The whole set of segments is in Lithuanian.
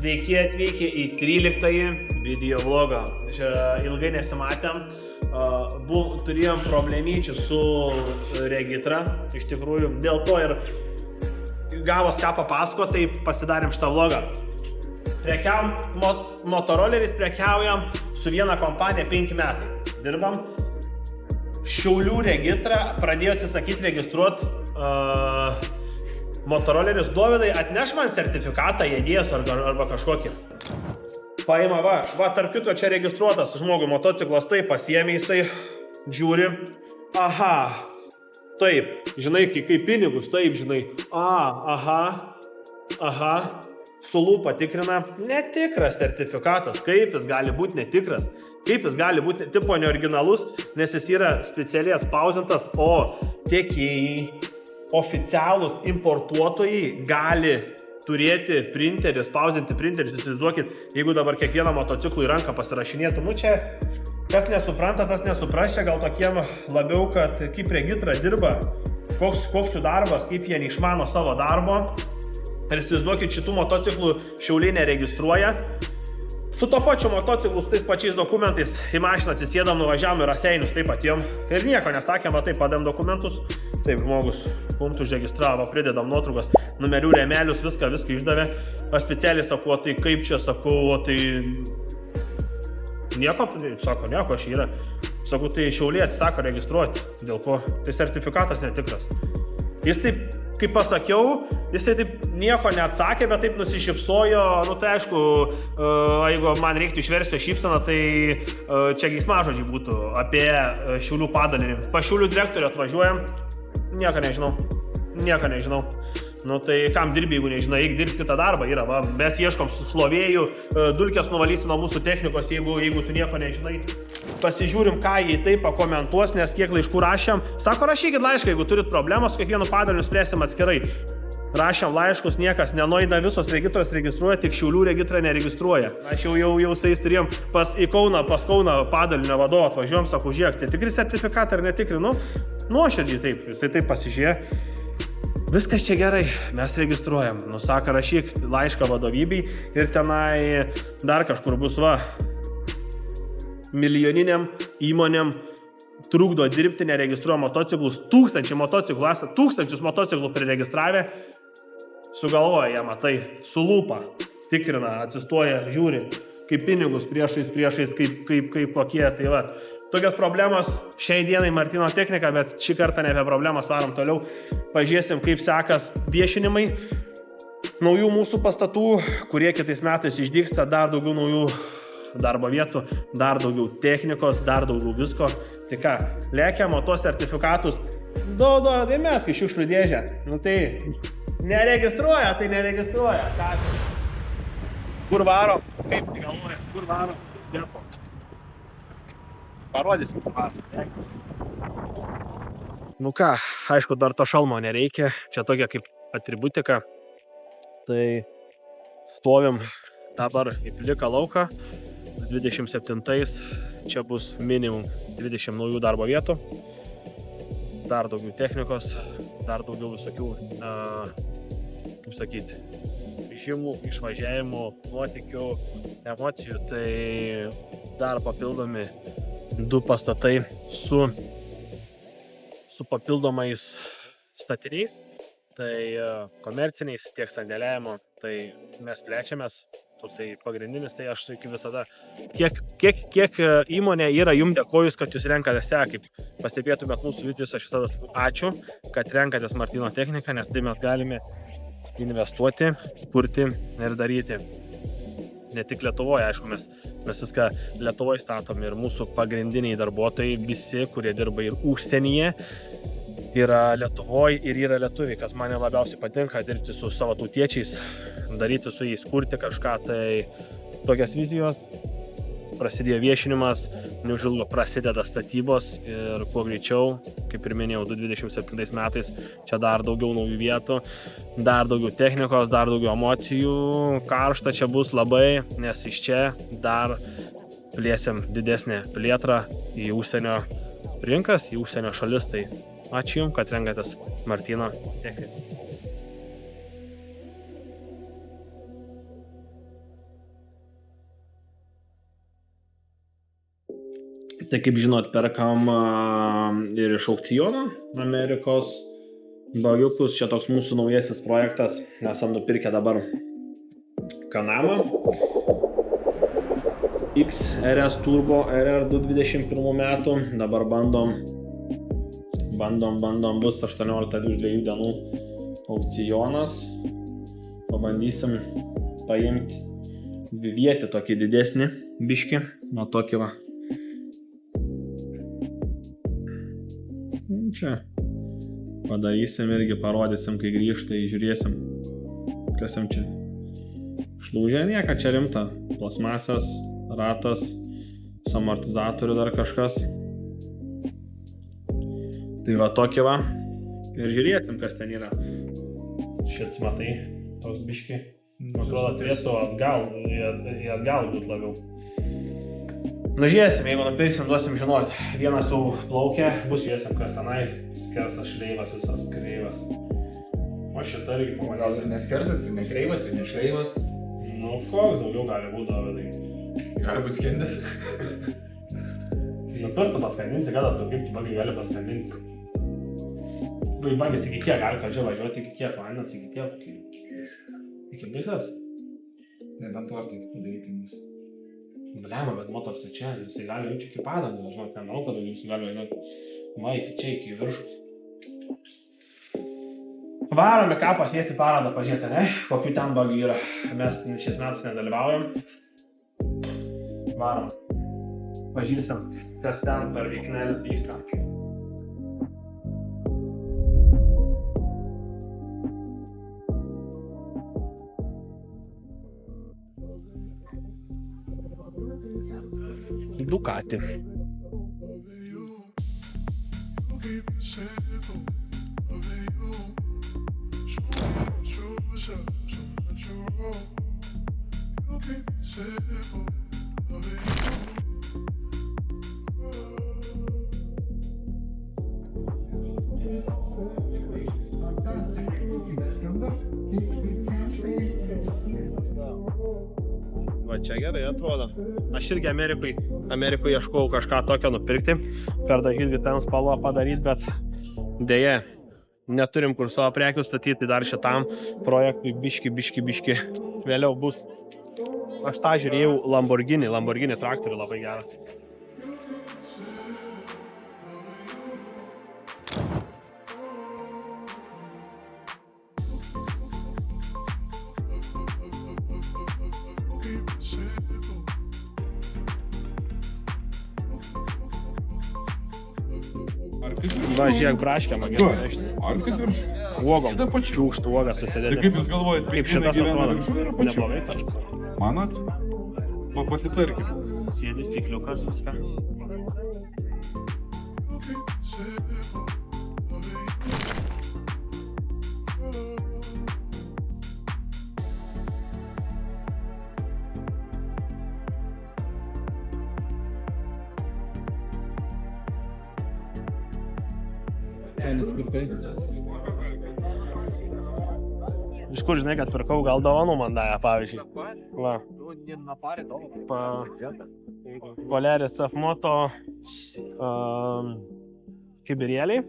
Sveiki atvykę į 13 video vlogą. Ilgai nesimatėm, turėjom problemyčių su regitra, iš tikrųjų, dėl to ir gavos ką papasakot, tai pasidarėm šitą vlogą. Prekiaujam, motoroleriais prekiaujam su viena kompanija 5 metai. Dirbam. Šiaulių regitrą pradėjo atsisakyti registruoti motorolerius. Dovydai, atneš man sertifikatą įdėjęs arba kažkokį. Paima, va, tarp kito čia registruotas žmogui motociklas, taip, pasiėmė jisai, žiūri, aha, taip, žinai, kaip pinigus, taip, žinai, aha, su lūpa tikrina, netikras sertifikatas, kaip jis gali būti netikras, kaip jis gali būti tipo neoriginalus, nes jis yra specialiai atspausintas, o tiekėjai, oficialūs importuotojai gali turėti printerį, spausinti printerį. Įsivaizduokit, jeigu dabar kiekvieną motociklų į ranką pasirašinėtų, čia kas nesupranta, tas nesupras, čia gal tokiem labiau, kad kaip regitra dirba, koks jų darbas, kaip jie neišmano savo darbo. Ir įsivaizduokit, šitų motociklų Šiauliai neregistruoja. Su to pačiu motociklu, su tais pačiais dokumentais į mašiną atsisėdam, nuvažiavam į Raseinius, taip atėjom. Ir nieko nesakėm, va taip padėm dokumentus. Taip, žmogus punktų užregistravo, pridedam nuotraukas, numerių, rėmelius, viską išdavė. Aš specialiai sakau, tai kaip čia sakau, tai nieko, sako, nieko aš yra. Sakau, tai Šiauliai atsisako registruoti, dėl ko? Tai sertifikatas netikras. Jis taip, kaip pasakiau, jis taip nieko neatsakė, bet taip nusišypsojo, tai aišku, jeigu man reiktų išversti šypseną, tai čia geismažodžiai būtų apie Šiaulių padalinį. Pa Šiaulių direktorių atvažiuojam, nieko nežinau. Tai kam dirbi, jeigu nežinai, eik dirbti kitą darbą, yra, va, mes ieškom šlovėjų, dulkės nuvalysi nuo mūsų technikos, jeigu tu nieko nežinai. Pasižiūrim, ką jį taip pakomentuos, nes kiek laiškų rašėm. Sako, rašykit laišką, jeigu turit problemą, su kiekvienu padaliniu spręsim atskirai. Rašėm laiškus, niekas nenueina, visos regitros registruoja, tik Šiaulių regitrą neregistruoja. Aš jau su jais turėjom pas Kauną padalinio vadovą atvažiuojam, sako, žiūrėk, tai tikri sertifikatai ar netikri, nuoširdžiai taip, jisai taip pasižiūrė. Viskas čia gerai, mes registruojam. Sako, rašyk laišką vadovybei ir tenai dar kažkur bus, milijoniniam įmonėm trukdo dirbti, neregistruoja motociklus. Tūkstančius motociklų priregistravę, sugalvoja jie, matai, su lūpa, tikrina, atsistoja, žiūri, kaip pinigus priešais, kaip kokie, tai va. Tokios problemos šiai dienai Martino technika, bet šį kartą ne apie problemas, varom toliau. Pažiūrėsim, kaip sekas viešinimai naujų mūsų pastatų, kurie kitais metais išdygsta, dar daugiau naujų darbo vietų, dar daugiau technikos, dar daugiau visko. Tai ką, lėkiam, o tos sertifikatus mes kai šiukšlių dėžę. Tai neregistruoja, Ką? Kur varo? Kaip tai galvoja? Kur varo? Dėko. Parodysim, kur varo. Ką, aišku, dar to šalmo nereikia. Čia tokia kaip atributika. Tai stovim dabar į pliką lauką. 27-ais čia bus minimum 20 naujų darbo vietų. Dar daugiau technikos, dar daugiau visokių, kaip sakyti, žymų, išvažiavimų, nuotykių, emocijų. Tai dar papildomi 2 pastatai su papildomais statiniais, tai komerciniais, tiek sandėliavimo, tai mes plečiamės, toksai pagrindinis, tai aš kaip visada, kiek įmonė yra jums dėkojus, kad jūs renkatės ją, kaip pastebėtumėt mūsų vidžius, aš visada ačiū, kad renkatės Martino techniką, nes tai mes galime investuoti, kurti ir daryti. Ne tik Lietuvoje, aišku, mes viską Lietuvoje statom ir mūsų pagrindiniai darbuotojai, visi, kurie dirba ir užsienyje, yra Lietuvoje ir yra lietuviai, kas mane labiausiai patinka dirbti su savo tautiečiais, daryti su jais, kurti kažką, tai tokios vizijos. Prasidėjo viešinimas, neužilgo prasideda statybos ir kuo greičiau, kaip ir minėjau, 2027 metais čia dar daugiau naujų vietų, dar daugiau technikos, dar daugiau emocijų, karšta čia bus labai, nes iš čia dar plėsim didesnę plėtrą į užsienio rinkas, į užsienio šalis, tai ačiū Jums, kad renkatės Martino techniką. Tai kaip žinot, perkam ir iš aukciono Amerikos bagiukus. Čia toks mūsų naujasis projektas. Esam nupirkę dabar Kanamą XRS Turbo RR221 metų. Dabar bandom, bus 18 už 2 dienų aukcionas. Pabandysim paimti vietį tokį didesnį biškį, nuo tokį va. Čia padarysim irgi, parodysim, kai grįžtai, žiūrėsim, kas jam čia šlūžė, nieka čia rimta, plasmasas, ratas, su amortizatoriu dar kažkas. Tai va tokį va, ir žiūrėsim, kas ten yra. Šits matai, toks biški, atrodo turėtų atgal būt labiau. Nu žiūrėsim, jeigu nupirksim, duosim žinot. Vienas jau plaukia, bus žiūrėsim, kas tenai, skersas, šleivas, visas kreivas. O šitą irgi pamatysim. Gal ir neskersas, ir nekreivas, ir nešleivas. Nu, koks daugiau gali būt, Davidai. Gali būt skendęs. Nupirktų paskandinti, kada tu kaip tu bagiai gali paskandinti. Bagis iki kiek gali, kad čia važiuoti, iki kiek vandens, iki kiek. Iki baisas. Nebent tortai padaryti mus. Bliama, bet motoks tai čia, jisai gali jaučiu iki padangų važiuoti, nemanau, kad jis gali važiuoti. Va, iki čia, iki viršus. Varom į ką pasiesi paradą pažiūrėti, ne? Kokių ten bagių yra. Mes šiais metais nedalyvaujam. Varom. Pažiūrėsim, kas ten per veiksmelis vyksta. Ducati. Va čia gerai atrodo. Aš irgi Amerikoje ieškojau kažką tokio nupirkti, per irgi ten spalvą padaryti, bet dėja neturim kur savo prekių statyti, dar šitam projektui biški vėliau bus. Aš tą žiūrėjau Lamborghini traktorių labai geras. Va, žiūrėk, braškiam, Arkas ir uogom, čiūkštų uogas susidėlė. kaip jūs galvojate, Kaip šitas atrodo? Neblogai tas. Manot? Pasitvarkit. Sėdi stikliukas, viską. Iš kur žinai, kad pirkau, gal dovanų man davė, pavyzdžiui. Va. Polaris F-Moto kibirėliai.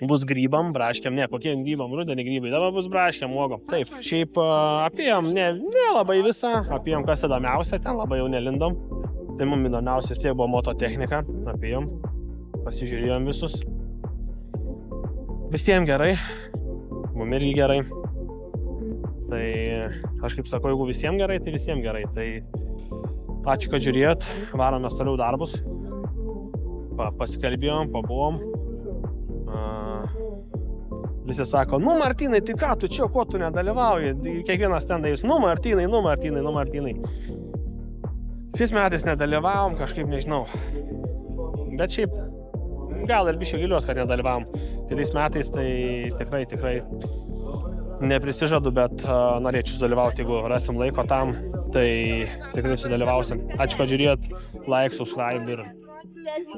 Bus grybam, braškiam, ne, kokie grybam, rudenį grybai, dabar bus braškiam, uogom. Taip, šiaip apėjom ne labai visą, apėjom kas įdomiausia, ten labai jau nelindom. Tai mums įdomiausias tiek buvo mototechnika, apėjom, pasižiūrėjom visus. Visiems gerai, mum irgi gerai. Tai aš kaip sakau, jeigu visiems gerai, tai visiems gerai. Tai ačiū, kad žiūrėjot, varomės toliau darbus. Pasikalbėjom, pabuvom. Visi sako, nu Martynai, tai ką tu čia, ko tu nedalyvauji? Kiekvienas ten dėjus, nu Martynai. Šiais metais nedalyvavom, kažkaip nežinau. Bet šiaip gal ir biškiai giliuos, kad nedalyvavom. Kitais metais tai tikrai neprisižadu, bet norėčiau sudalyvauti, jeigu rasim laiko tam, tai tikrai sudalyvausim. Ačiū, kad žiūrėjot, like, subscribe ir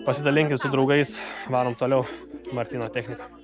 pasidalinkit su draugais, varom toliau Martyno techniką.